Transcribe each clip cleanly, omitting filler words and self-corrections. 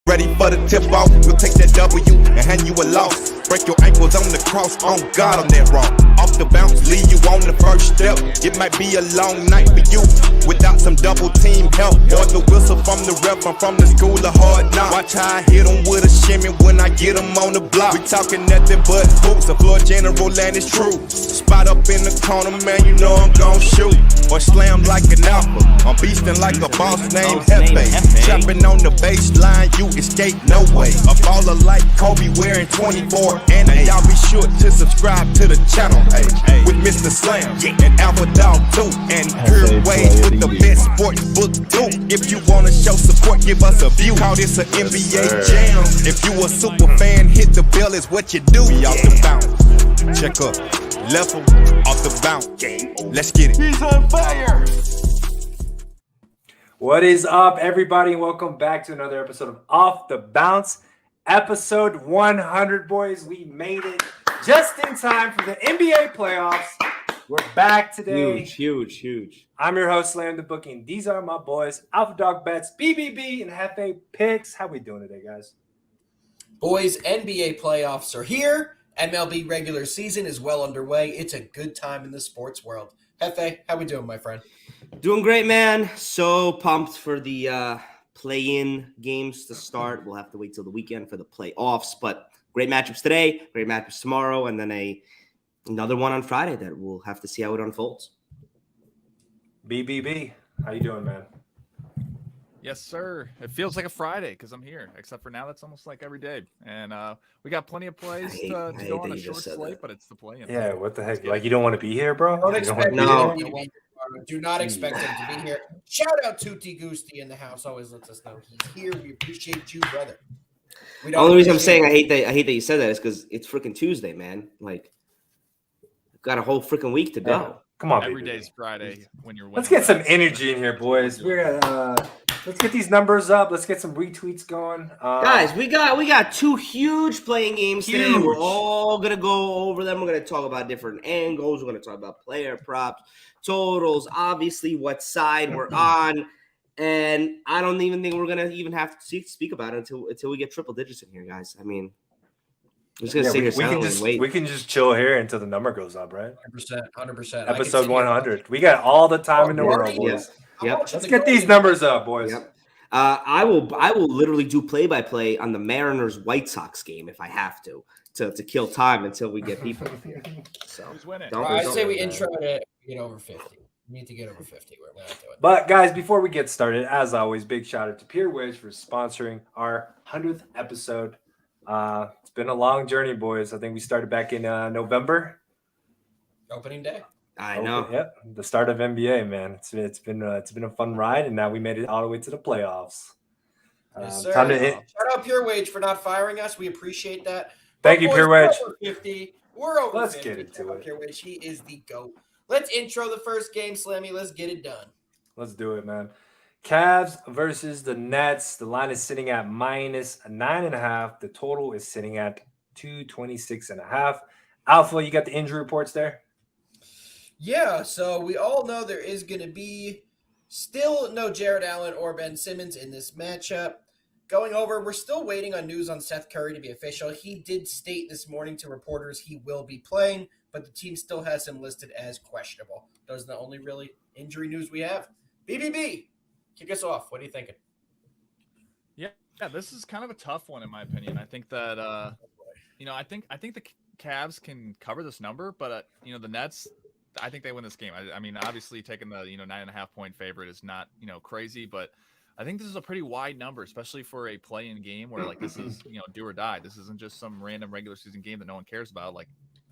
Ready for the tip off, we'll take that W and hand you a loss. Break your ankles on the cross, on God I'm that wrong. Off the bounce, leave you on the first step. It might be a long night for you without some double team help. Or the whistle from the ref, I'm from the school of hard knocks. Watch how I hit them with a shimmy when I get them on the block. We talking nothing but hoops, the floor general and it's true. Spot up in the corner, man, you know I'm gon' shoot. Or slam like an alpha, I'm beastin' like a boss named Hefe. Trapping on the baseline, you escape no way. A baller like Kobe wearing 24 and y'all be sure to subscribe to the channel, hey, with Mr. Slam and Alpha Dog 2 and Pure Wage with the best sports book too. If you wanna show support, give us a view. Call this an NBA jam. If you a super fan, hit the bell is what you do. We off the bounce, check up, level off the bounce. Let's get it. He's on fire. What is up, everybody? Welcome back to another episode of Off the Bounce. Episode 100, boys. We made it just in time for the NBA playoffs. We're back today. Huge. I'm your host, Slam the Booking. These are my boys, Alpha Dog Bets, BBB, and Hefe Picks. How we doing today, guys? Boys, NBA playoffs are here. MLB regular season is well underway. It's a good time in the sports world. Hefe, how we doing, my friend? Doing great, man. So pumped for the play-in games to start. We'll have to wait till the weekend for the playoffs, but great matchups today, great matchups tomorrow, and then another one on Friday that we'll have to see how it unfolds. BBB, how you doing, man? Yes, sir. It feels like a Friday because I'm here, except for now that's almost like every day. And we got plenty of plays to go on a short slate, but it's the play-in. Yeah, what the heck? Like, you don't want to be here, bro? Don't expect No. him to be here. Do not expect him to be here. Shout out Tutti Gusti in the house. Always lets us know he's here. We appreciate you, brother. The only reason I'm saying I hate that you said that is because it's freaking Tuesday, man. Like, we've got a whole freaking week to go. Yeah. Come on, Every BBB. day's Friday when you're winning. Let's get some energy in here, boys. We're let's get these numbers up. Let's get some retweets going. Guys, we got two huge playing games today. Huge. We're all gonna go over them. We're gonna talk about different angles. We're gonna talk about player props, totals, obviously what side we're on, and I don't even think we're gonna even have to speak about it until we get triple digits in here, guys. I mean, I'm just gonna sit here silently and wait. We can just chill here until the number goes up, right? 100%. Episode 100. We got all the time in the world, boys. Yep. Let's get these numbers up, boys. Yep. I will literally do play-by-play on the Mariners White Sox game if I have to kill time until we get people in here. So Who's winning? I say we intro it get over 50. We need to get over 50. We're not doing it. But guys, before we get started, as always, big shout out to Pure Wage for sponsoring our 100th episode. It's been a long journey, boys. I think we started back in November. Opening day. I know. Yep, the start of NBA, man. It's been a fun ride, and now we made it all the way to the playoffs. Yes, sir. Time to hit. Shout out Pure Wage for not firing us. We appreciate that. Thank you, Boys, Pure Wage. We're over 50. We're over Let's 50. get into it. Pure Wage, he is the GOAT. Let's intro the first game, Slammy. Let's get it done. Let's do it, man. Cavs versus the Nets. The line is sitting at -9.5. The total is sitting at 226.5. Alpha, you got the injury reports there? Yeah, so we all know there is going to be still no Jared Allen or Ben Simmons in this matchup. Going over, we're still waiting on news on Seth Curry to be official. He did state this morning to reporters he will be playing, but the team still has him listed as questionable. Those are the only really injury news we have. BBB, kick us off. What are you thinking? Yeah, this is kind of a tough one in my opinion. I think that I think the Cavs can cover this number, but the Nets, I think they win this game. I mean, obviously taking the 9.5 point favorite is not crazy, but I think this is a pretty wide number, especially for a play-in game where like this is do or die. This isn't just some random regular season game that no one cares about. Like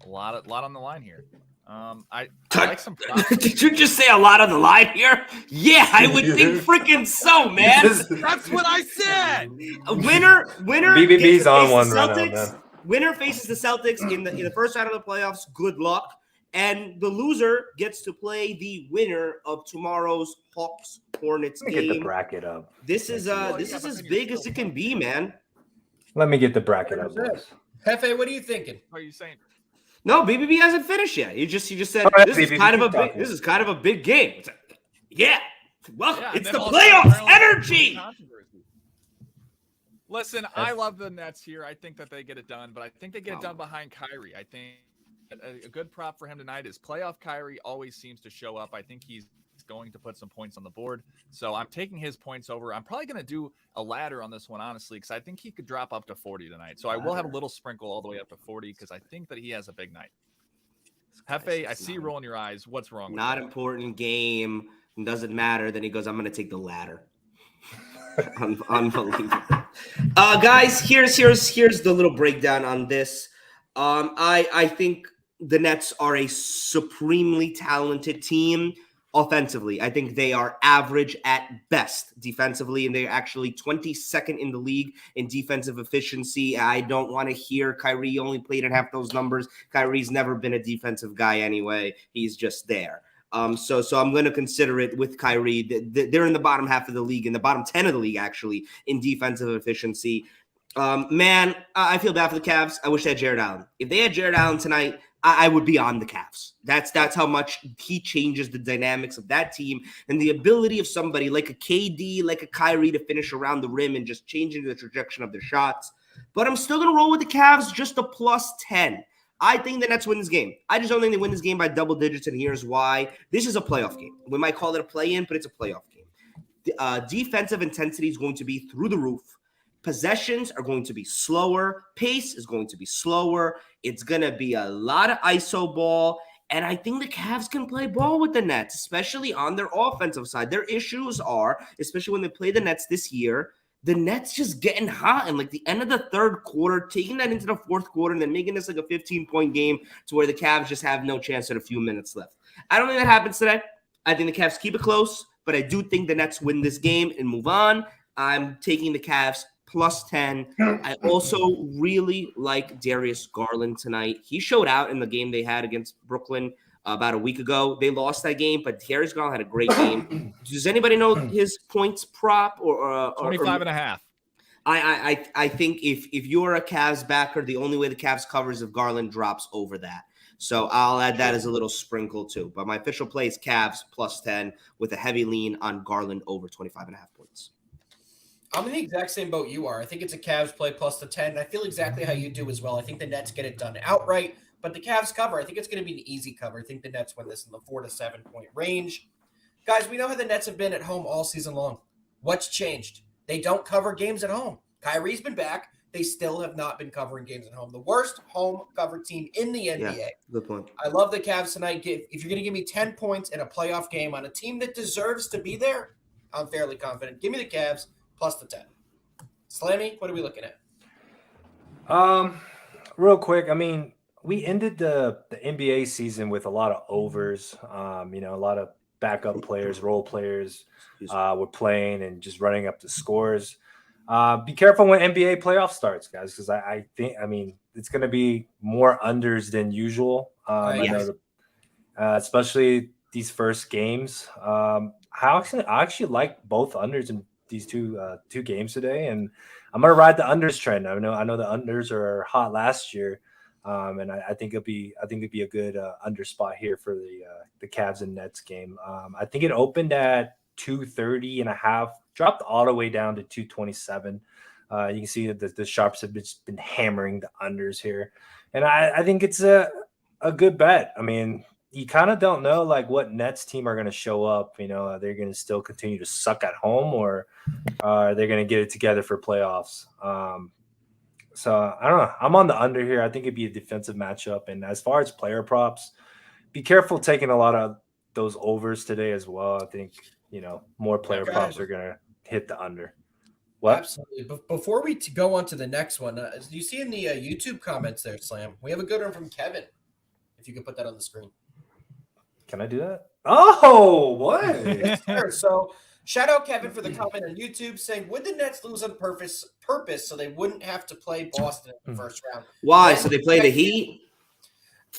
a lot on the line here. I like some props. Did you just say a lot on the line here? Yeah, I would think freaking so, man. That's what I said. A winner. BBB's on one right now, Celtics. man. Winner faces the Celtics in the first round of the playoffs. Good luck. And the loser gets to play the winner of tomorrow's Hawks Hornets Let me game. get the bracket up. This is as big as it can be, man. Let me get the bracket up, boys. Hefe, what are you thinking? What are you saying? No, BBB hasn't finished yet. You just said All right, this is BBB, kind of a keep big. talking. This is kind of a big game. It's like, yeah, well, Yeah, it's and the then also playoffs apparently energy. controversy. Listen, I love the Nets here. I think that they get it done, but I think they get it done behind Kyrie. I think a good prop for him tonight is playoff Kyrie always seems to show up. I think he's going to put some points on the board. So I'm taking his points over. I'm probably going to do a ladder on this one, honestly, because I think he could drop up to 40 tonight. So I will have a little sprinkle all the way up to 40 because I think that he has a big night. Hefe, I see you rolling your eyes. What's wrong with Not that? important game. Doesn't matter. Then he goes, I'm going to take the ladder. Unbelievable. Guys, here's the little breakdown on this. I think the Nets are a supremely talented team offensively. I think they are average at best defensively, and they're actually 22nd in the league in defensive efficiency. I don't want to hear Kyrie only played in half those numbers. Kyrie's never been a defensive guy anyway. He's just there. So I'm going to consider it with Kyrie. They're in the bottom half of the league, in the bottom 10 of the league, actually, in defensive efficiency. Man, I feel bad for the Cavs. I wish they had Jared Allen. If they had Jared Allen tonight, I would be on the Cavs. That's how much he changes the dynamics of that team, and the ability of somebody like a KD, like a Kyrie to finish around the rim and just changing the trajectory of their shots. But I'm still going to roll with the Cavs, just a +10. I think the Nets win this game. I just don't think they win this game by double digits, and here's why. This is a playoff game. We might call it a play-in, but it's a playoff game. Defensive intensity is going to be through the roof. Possessions are going to be slower. Pace is going to be slower. It's going to be a lot of iso ball. And I think the Cavs can play ball with the Nets, especially on their offensive side. Their issues are, especially when they play the Nets this year, the Nets just getting hot and like the end of the third quarter, taking that into the fourth quarter, and then making this like a 15-point game to where the Cavs just have no chance at a few minutes left. I don't think that happens today. I think the Cavs keep it close, but I do think the Nets win this game and move on. I'm taking the Cavs +10. I also really like Darius Garland tonight. He showed out in the game they had against Brooklyn about a week ago. They lost that game, but Darius Garland had a great game. Does anybody know his points prop or 25.5? I think if you're a Cavs backer, the only way the Cavs covers if Garland drops over that. So I'll add that as a little sprinkle too. But my official play is Cavs +10 with a heavy lean on Garland over 25.5 points. I'm in the exact same boat you are. I think it's a Cavs play +10. I feel exactly how you do as well. I think the Nets get it done outright, but the Cavs cover. I think it's going to be an easy cover. I think the Nets win this in the 4 to 7 point range. Guys, we know how the Nets have been at home all season long. What's changed? They don't cover games at home. Kyrie's been back. They still have not been covering games at home. The worst home covered team in the NBA. Yeah, good point. I love the Cavs tonight. If you're going to give me 10 points in a playoff game on a team that deserves to be there, I'm fairly confident. Give me the Cavs +10. Slammy, what are we looking at? Real quick, I mean, we ended the NBA season with a lot of overs. A lot of backup players, role players were playing and just running up the scores. Be careful when NBA playoff starts, guys, because I think it's going to be more unders than usual. I know especially these first games. I actually like both unders in these two games today, and I'm gonna ride the unders trend. I know the unders are hot last year, and I think it'd be a good under spot here for the Cavs and Nets game. I think it opened at 230.5, dropped all the way down to 227. You can see that the sharps have just been hammering the unders here, and I think it's a good bet. I mean, you kind of don't know like what Nets team are going to show up. Are they going to still continue to suck at home, or are they going to get it together for playoffs? So I don't know. I'm on the under here. I think it'd be a defensive matchup. And as far as player props, be careful taking a lot of those overs today as well. I think, more player props are going to hit the under. What? Absolutely. But before we go on to the next one, do you see in the YouTube comments there, Slam? We have a good one from Kevin. If you could put that on the screen. Can I do that? Oh, what? Yes, sir. So shout out Kevin for the comment on YouTube saying, would the Nets lose on purpose so they wouldn't have to play Boston in the first round? Why? So they play the Heat?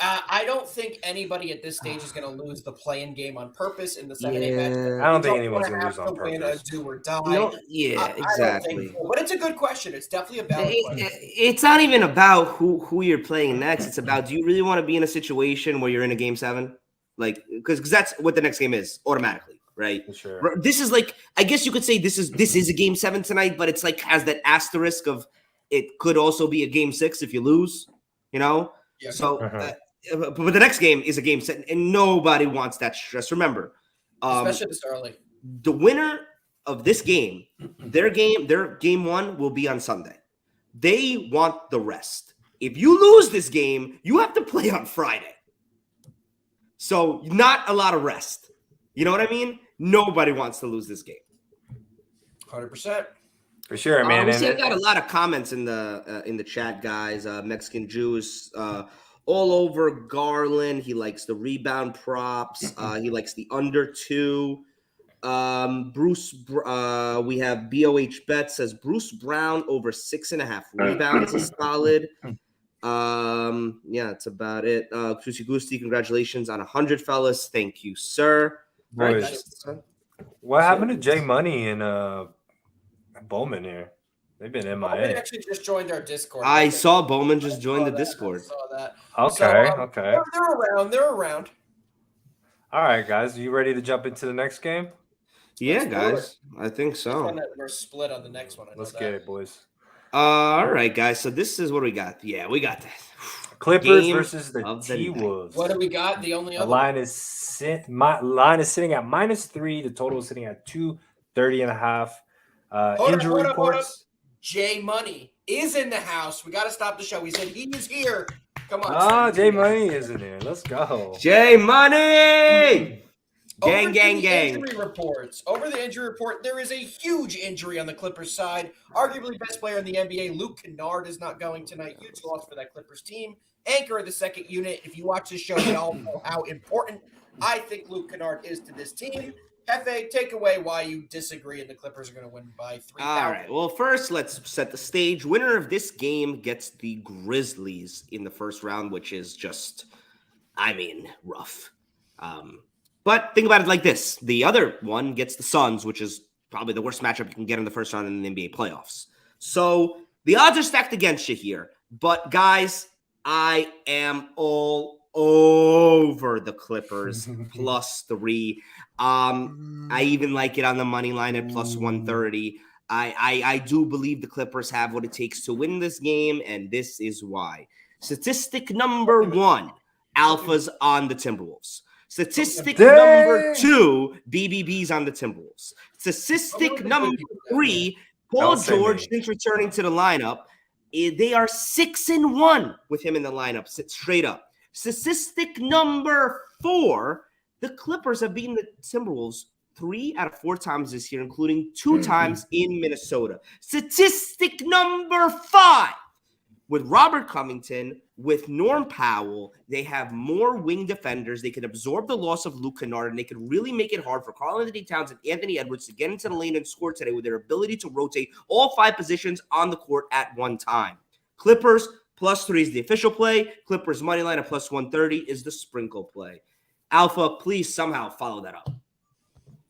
I don't think anybody at this stage is going to lose the play-in game on purpose in the 7-8 match. I don't think anyone's going to lose on win purpose. a do or die. Exactly. I don't think so. But it's a good question. It's definitely a valid question. It's not even about who you're playing next. It's about, do you really want to be in a situation where you're in a game 7? Like, because that's what the next game is automatically. right? For sure. This is like, I guess you could say this is a game 7 tonight, but it's like has that asterisk of it could also be a game 6 if you lose, you know? Yeah. So, Uh-huh. but the next game is a game 7, and nobody wants that stress. Remember, Especially this early. the winner of this game, their game 1 will be on Sunday. They want the rest. If you lose this game, you have to play on Friday. So not a lot of rest. You know what I mean? Nobody wants to lose this game. 100%. For sure, man. We And see I got a lot of comments in the chat, guys. Mexican Jews all over Garland. He likes the rebound props. He likes the under 2. Bruce, we have BOH Bet says Bruce Brown over 6.5 rebounds is solid. Yeah, that's about it. Kusi Gusti, congratulations on 100, fellas. Thank you, sir. Boys, Nice. what happened to Jay Money and Bowman here? They've been Bowman MIA. actually just joined our Discord. I saw Bowman just I join the saw that. Discord. I saw that. Okay, So, okay. They're around. They're around. All right, guys, are you ready to jump into the next game? Yeah, Let's do guys, I think And so. that we're split on the next one. I know Let's that. get it, boys. All right, guys. So this is what we got. Yeah, we got that. Clippers Game versus the of the night. T-Wolves. What do we got? The only The other line is sitting at -3. The total is sitting at 230.5. Hold Injury up. reports. Jay Money is in the house. We got to stop the show. He said he is here. Come on. Ah, Steve. Jay Money is in there. Let's go. Jay Money. Over Gang, to gang, the gang. Injury reports. Over the injury report, there is a huge injury on the Clippers side. Arguably best player in the NBA, Luke Kennard, is not going tonight. Huge loss for that Clippers team. Anchor of the second unit. If you watch this show, you all know how important I think Luke Kennard is to this team. Hefe, take away why you disagree and the Clippers are going to win by 3. All right. Well, first, let's set the stage. Winner of this game gets the Grizzlies in the first round, which is just, rough. But think about it like this. The other one gets the Suns, which is probably the worst matchup you can get in the first round in the NBA playoffs. So the odds are stacked against you here. But, guys, I am all over the Clippers +3. I even like it on the money line at +130. I do believe the Clippers have what it takes to win this game, and this is why. Statistic number 1, Alpha's on the Timberwolves. Statistic number 2, BBB's on the Timberwolves. Statistic number 3, Paul Don't say George, me. since returning to the lineup, they are 6-1 with him in the lineup, straight up. Statistic number 4, the Clippers have beaten the Timberwolves 3 out of 4 times this year, including 2 times in Minnesota. Statistic number 5, with Robert Covington, with Norm Powell, they have more wing defenders. They can absorb the loss of Luke Kennard, and they can really make it hard for Karl-Anthony Towns and Anthony Edwards to get into the lane and score today with their ability to rotate all 5 positions on the court at one time. Clippers +3 is the official play. Clippers money line at +130 is the sprinkle play. Alpha, please somehow follow that up.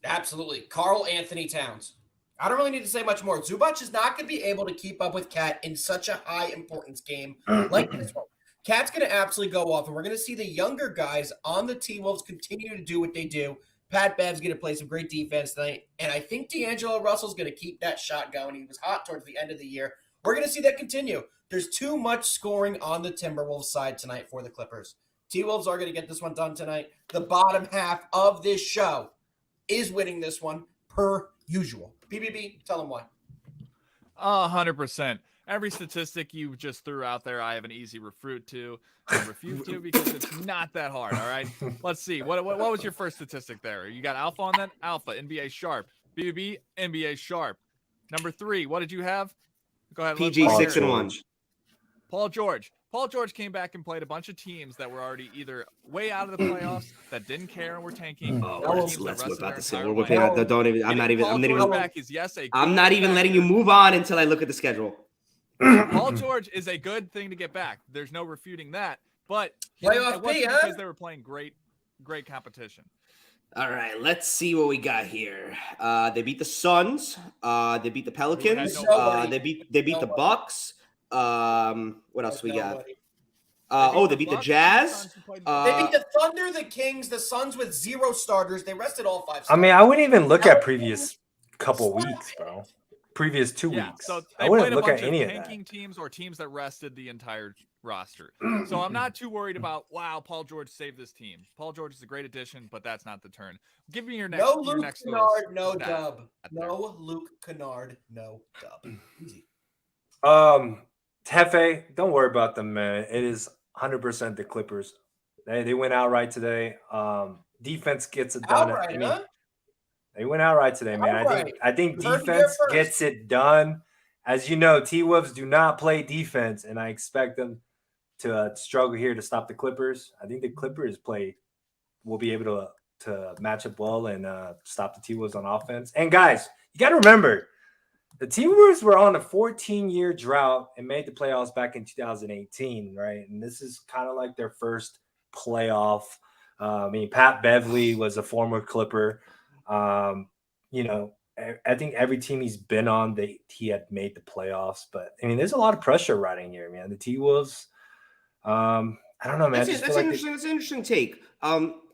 Absolutely. Karl-Anthony Towns. I don't really need to say much more. Zubac is not going to be able to keep up with Cat in such a high importance game like this one. Cat's going to absolutely go off, and we're going to see the younger guys on the T-Wolves continue to do what they do. Pat Bev's going to play some great defense tonight, and I think D'Angelo Russell's going to keep that shot going. He was hot towards the end of the year. We're going to see that continue. There's too much scoring on the Timberwolves side tonight for the Clippers. T-Wolves are going to get this one done tonight. The bottom half of this show is winning this one per usual. BBB, tell them why. 100%. Every statistic you just threw out there, I have an easy refute to because it's not that hard. All right. Let's see. What was your first statistic there? You got Alpha on that? Alpha, NBA sharp. BBB, NBA sharp. Number 3, what did you have? Go ahead. PG let's hear 6-1. it. Paul George. Paul George came back and played a bunch of teams that were already either way out of the playoffs that didn't care and were tanking. Oh, or let's teams that whip rested out their the sit. entire We're whipping lineup. out. Don't even. I'm not even. Paul I'm not George even. back is, yes, a I'm good not even letting you factor. move on until I look at the schedule. Paul George is a good thing to get back. There's no refuting that. But Playoff it wasn't P, huh? because they were playing great competition. All right, let's see what we got here. They beat the Suns. They beat the Pelicans. Nobody. They beat the Bucks. What else we got? They beat the Bucks, Jazz. Suns, who played- They beat the Thunder, the Kings, the Suns with 0 starters. They rested all 5 I mean, I wouldn't even look at previous couple Slap weeks, bro. Previous 2 Yeah, weeks. so I they wouldn't played a look bunch at of any of that. tanking teams or teams that rested the entire roster. So I'm not too worried about, wow, Paul George saved this team. Paul George is a great addition, but that's not the turn. Give me your next. No your Luke next little Kennard, no stat dub. there. No Luke Kennard, no dub. Easy. Tefe, don't worry about them, man. It is 100% the Clippers. They went outright today. Defense gets it done. Outright, I mean, huh? they went outright today, man. Outright. I think You heard it here defense first. gets it done. As you know, T-Wolves do not play defense, and I expect them to struggle here to stop the Clippers. I think the Clippers will be able to match up well and stop the T-Wolves on offense. And guys, you got to remember, the T-Wolves were on a 14-year drought and made the playoffs back in 2018, right? And this is kind of like their first playoff. I mean, Pat Beverly was a former Clipper. You know, I think every team he's been on, he had made the playoffs. But I mean, there's a lot of pressure riding here, man. The T-Wolves, I don't know, man. That's an interesting take.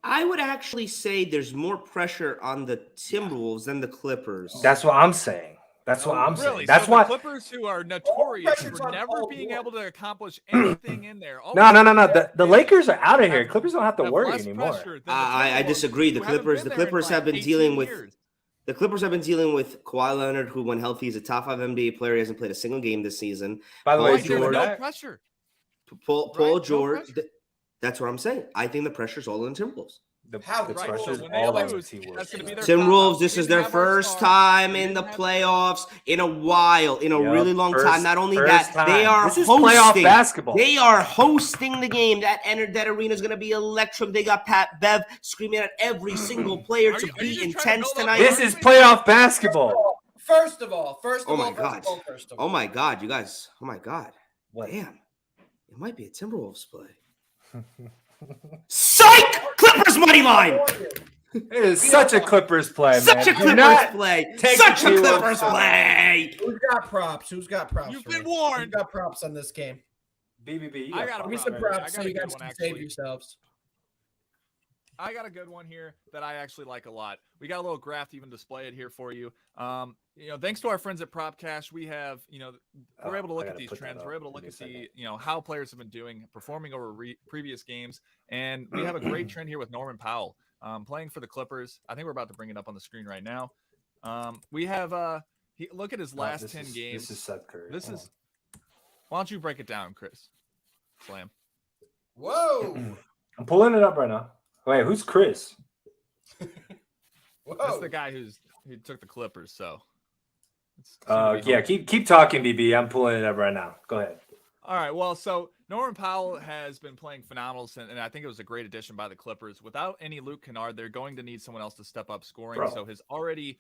I would actually say there's more pressure on the Timberwolves than the Clippers. That's what I'm saying. That's what I'm Really? saying. That's so why the Clippers, who are notorious pressure's for on never Paul being George. able to accomplish anything in there. No. The Lakers are out of here. Clippers don't have to Have worry less anymore. pressure than the I Timberwolves, disagree. The who haven't Clippers been there in Clippers like have been 18 dealing with years. the Clippers have been dealing with Kawhi Leonard, who when healthy is a top 5 NBA player. He hasn't played a single game this season. By the way, Paul Like, there's George- no pressure. Paul Right, no George. pressure. That's what I'm saying. I think the pressure's all on Timberwolves. How? The Right, pressure's so when they all on the lose, T-Wolves. that's gonna be their Timberwolves, cop-out. this They is didn't their have our first star. time They in the didn't have- playoffs in a while, in a Yep, really long time. Not only first that, they time. are This is hosting. playoff basketball. They are hosting the game. That arena is going to be electric. They got Pat Bev screaming at every single player Are to you be just trying to intense build up tonight. This is playoff basketball. First of all, Oh my God. Oh my God, you guys. Oh my God. What? Damn. It might be a Timberwolves play. Psych! Clippers money line. It is such a Clippers play, man. Such a Do Clippers not play. take Such the a T-Wolves Clippers to- play. Who's got props? Who's got props? You've for been me? warned. Who's got props on this game? BBB. you I got got a Give me props, some right? props I so got a you good guys one, can actually. save yourselves. I got a good one here that I actually like a lot. We got a little graph to even display it here for you. Thanks to our friends at PropCash, we have, we're able to look I at gotta these put that trends. up. We're able to Give look me a at second. how players have been doing, performing over previous games. And we have a great trend here with Norman Powell playing for the Clippers. I think we're about to bring it up on the screen right now. We have, look at his last 10 games. This is Seth Curry. This Hold is, why don't you break it down, Chris? Slam. Whoa! I'm pulling it up right now. Wait, who's Chris? Whoa! That's the guy who took the Clippers. So, Yeah, keep talking, BB. I'm pulling it up right now. Go ahead. All right. Well, so Norman Powell has been playing phenomenal, and I think it was a great addition by the Clippers. Without any Luke Kennard, they're going to need someone else to step up scoring. Bro. So his already,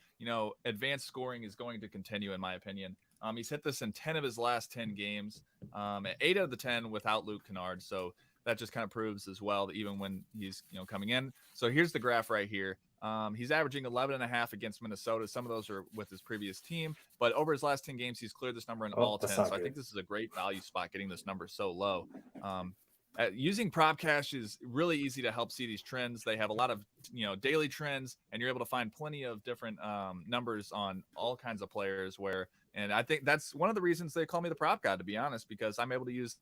advanced scoring is going to continue, in my opinion. He's hit this in 10 of his last 10 games, 8 out of the 10 without Luke Kennard. So that just kind of proves as well that even when he's, coming in. So here's the graph right here. He's averaging 11.5 against Minnesota. Some of those are with his previous team, but over his last 10 games, he's cleared this number in all 10. that's So not I good. think this is a great value spot getting this number so low. Using PropCash is really easy to help see these trends. They have a lot of, daily trends, and you're able to find plenty of different numbers on all kinds of players and I think that's one of the reasons they call me the prop god, to be honest, because I'm able to use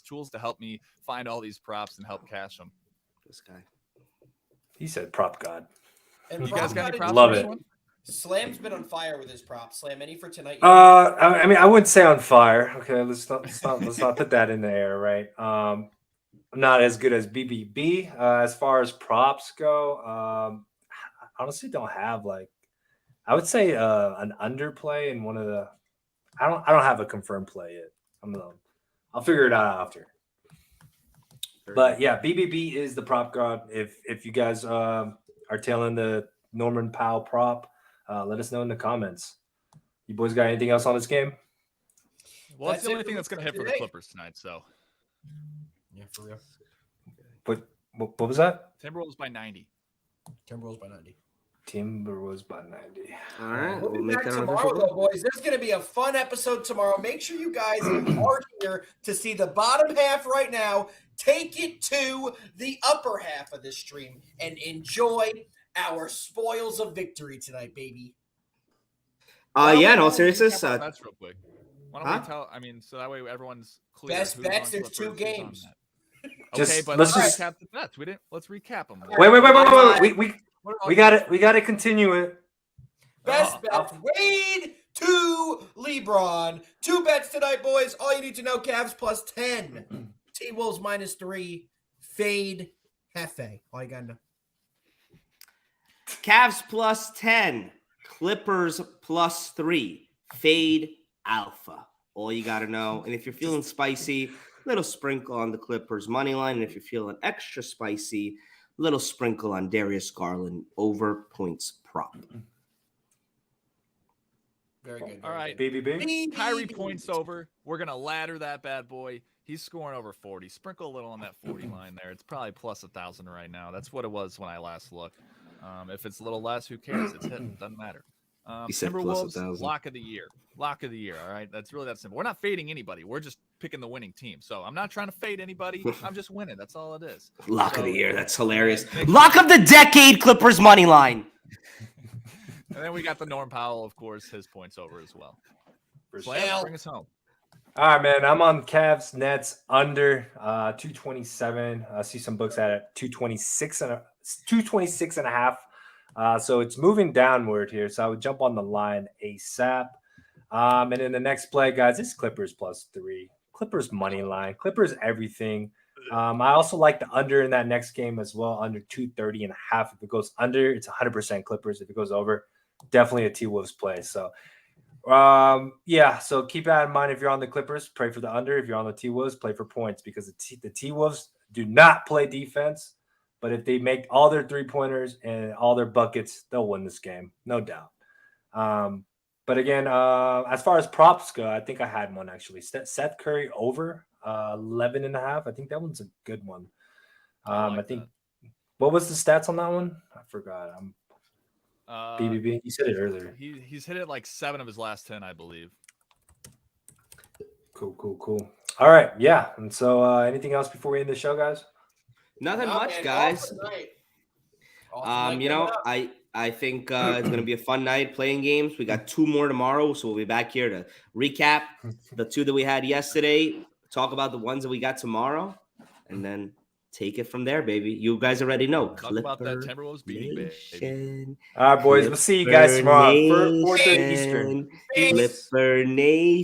tools to help me find all these props and help cash them. This guy. He said prop god. And You guys got any props? Love for this it. one? Slam's been on fire with his props. Slam, any for tonight? I mean, I wouldn't say on fire. Okay, let's not put that in the air, right? I'm not as good as BBB as far as props go. I honestly don't have I would say an underplay in one of the. I don't have a confirmed play yet. I'll figure it out after. But yeah, BBB is the prop god. If you guys are tailing the Norman Powell prop, let us know in the comments. You boys got anything else on this game? Well, that's That's the it only for thing that's going to hit for the today. Clippers tonight. So Yeah, for real. What was that? Timberwolves by 90. Timberwolves by 90. Timberwolves by 90. All right, We'll be make back that an tomorrow, official though, boys. There's going to be a fun episode tomorrow. Make sure you guys are here to see the bottom half right now. Take it to the upper half of this stream and enjoy our spoils of victory tonight, baby. Yeah, in all Recap seriousness, our bets real quick. Why don't huh? we tell? I mean, so that way everyone's clear. Best who's bets, on there's two Clippers, who's on games. Nets. Just- Okay, but let's let's just- recap the bets. Let's recap them. Wait. We got to continue it. Best bets, Wade to LeBron. 2 bets tonight, boys. All you need to know, Cavs plus 10. T-Wolves minus 3. Fade Hefe. All you got to know. Cavs plus 10, Clippers plus 3, fade alpha. All you got to know. And if you're feeling spicy, little sprinkle on the Clippers money line. And if you're feeling extra spicy, little sprinkle on Darius Garland over points prop. Very good. All right. BBB. Kyrie points over. We're gonna ladder that bad boy. He's scoring over 40. Sprinkle a little on that 40 line there. It's probably plus 1,000 right now. That's what it was when I last looked. If it's a little less, who cares? It's hitting. Doesn't matter. You said plus Timberwolves, 1,000. lock of the year. Lock of the year. All right. That's really that simple. We're not fading anybody. We're just picking the winning team. So I'm not trying to fade anybody. I'm just winning. That's all it is. Lock of the So- year. That's hilarious. Make- Lock of the decade, Clippers money line. And then we got the Norm Powell, of course, his points over as well. Slam, Well- bring us home. All right, man. I'm on Cavs Nets under 227. I see some books at 226 and a half. So it's moving downward here. So I would jump on the line ASAP. And in the next play, guys, it's Clippers plus 3. Clippers money line. Clippers everything. I also like the under in that next game as well, under 230 and a half. If it goes under, it's 100% Clippers. If it goes over, definitely a T-Wolves play. So yeah, so keep that in mind. If you're on the Clippers, pray for the under. If you're on the T-Wolves, play for points, because the T-Wolves do not play defense, but if they make all their 3-pointers and all their buckets, they'll win this game, no doubt. But again, as far as props go, I think I had one actually. Seth Curry over 11 and a half. I think that one's a good one. I think what was the stats on that one? I forgot. BBB. You said it earlier. He's hit it like 7 of his last 10, I believe. Cool. All right, yeah. And so, anything else before we end the show, guys? Nothing Nah, much, man, guys. awesome night. Awesome You night know, coming up. I think it's going to be a fun night playing games. We got 2 more tomorrow, so we'll be back here to recap the 2 that we had yesterday, talk about the ones that we got tomorrow, and then take it from there, baby. You guys already know. Talk about that Timberwolves beating, baby. Nation. All right, boys. We'll see you guys tomorrow. 4:30 Nation. Eastern. Peace. Clipper Nation.